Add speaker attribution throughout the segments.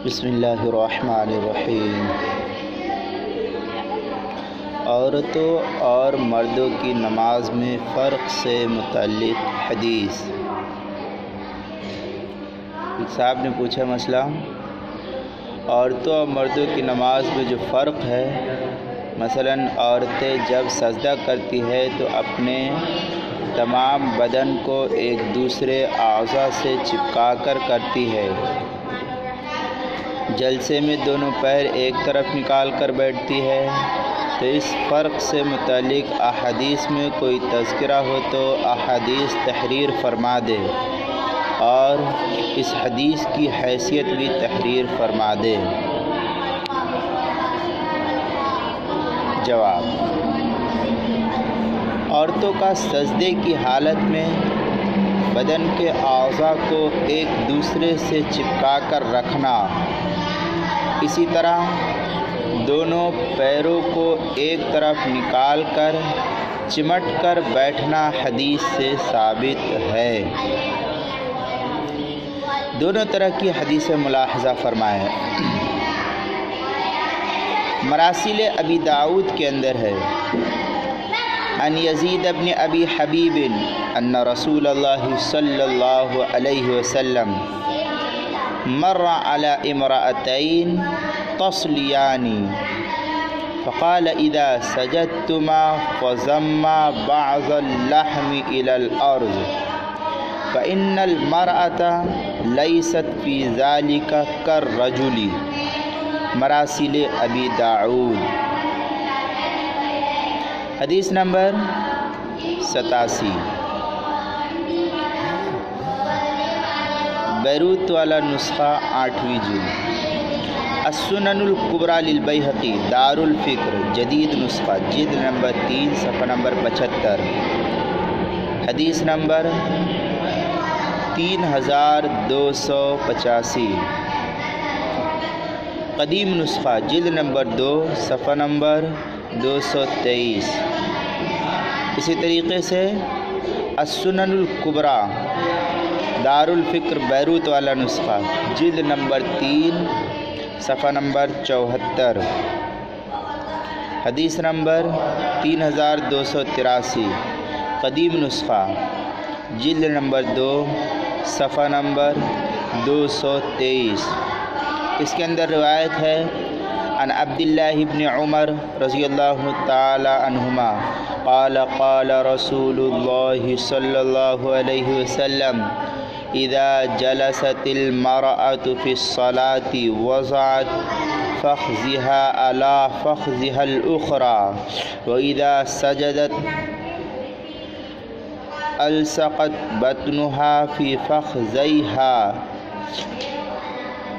Speaker 1: بسم اللہ الرحمن الرحیم۔ عورتوں اور مردوں کی نماز میں فرق سے متعلق حدیث۔ ایک صاحب نے پوچھا مسئلہ، عورتوں اور مردوں کی نماز میں جو فرق ہے، مثلاً عورتیں جب سجدہ کرتی ہے تو اپنے تمام بدن کو ایک دوسرے اعضاء سے چپکا کر کرتی ہے، جلسے میں دونوں پیر ایک طرف نکال کر بیٹھتی ہے، تو اس فرق سے متعلق احادیث میں کوئی تذکرہ ہو تو احادیث تحریر فرما دے اور اس حدیث کی حیثیت بھی تحریر فرما دے۔ جواب: عورتوں کا سجدے کی حالت میں بدن کے اعضاء کو ایک دوسرے سے چپکا کر رکھنا، اسی طرح دونوں پیروں کو ایک طرف نکال کر چمٹ کر بیٹھنا حدیث سے ثابت ہے۔ دونوں طرح کی حدیث ملاحظہ فرمائیں۔ مراسیل ابی داؤد کے اندر ہے، ان یزید بن ابی حبیب ان رسول اللہ صلی اللہ علیہ وسلم مر على امرأتين تصليان فقال اذا سجدتما فضما بعض اللحم الى الارض فان المرأة ليست في ذلك كالرجل۔ مراسیل ابی داؤد، حدیث نمبر 87۔ بیروت والا نسخہ 8ویں جلد۔ السنن الکبریٰ للبیہقی دار الفکر جدید نسخہ جلد نمبر 3 صفحہ نمبر 75، حدیث نمبر 3285۔ قدیم نسخہ جلد نمبر 2 صفحہ نمبر 223۔ اسی طریقے سے السنن الکبریٰ دار الفکر بیروت والا نسخہ جلد نمبر 3 صفحہ نمبر 74، حدیث نمبر 3283۔ قدیم نسخہ جلد نمبر 2 صفحہ نمبر 223۔ اس کے اندر روایت ہے، عن عبداللہ بن عمر رضی اللہ تعالی عنہما قال قال رسول اللہ صلی اللہ علیہ وسلم اذا جلست المرأة في الصلاة وضعت فخذها على فخذها الأخرى واذا سجدت الصقت بطنها في فخذيها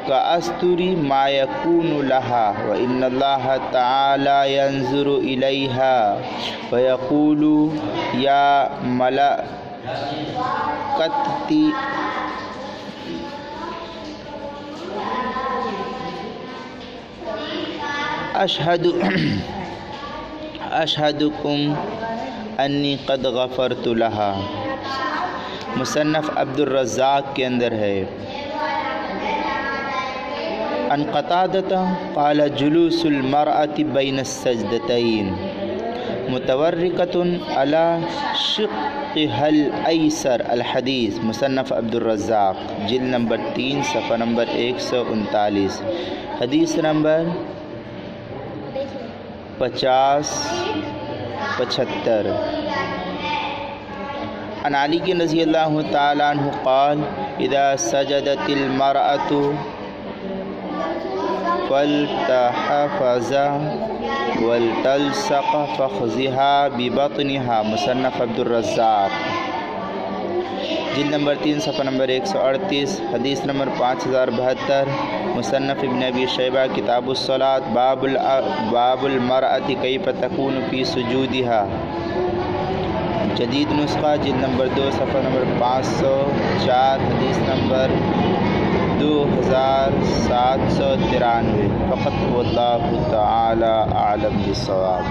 Speaker 1: كأستر ما يكون لها وإن الله تعالى ينظر إليها ويقول يا ملائكتي أشهدكم أني قد غفرت لها۔ مصنف عبد الرزاق کے اندر ہے، عن قتادہ قال جلوس المرأة بين السجدتين متوركة على شقها الأيسر۔ الحدیث مصنف عبد الرزاق جلد نمبر 3 صفحہ نمبر 139، حدیث نمبر 50-75۔ عن علی رضی اللہ تعالی عنہ قال اذا سجدت المرأة فلتحفظ ولتلصق فخذها ببطنها۔ مصنف عبد الرزاق جلد نمبر 3 صفحہ نمبر 138، حدیث نمبر 5072۔ مصنف ابن ابی شیبہ کتاب الصلاۃ باب المرأة کیف تکون فی سجودها، جدید نسخہ جلد نمبر 2 صفحہ نمبر 504، حدیث نمبر 2793۔ فقط واللہ تعالی اعلم بالصواب۔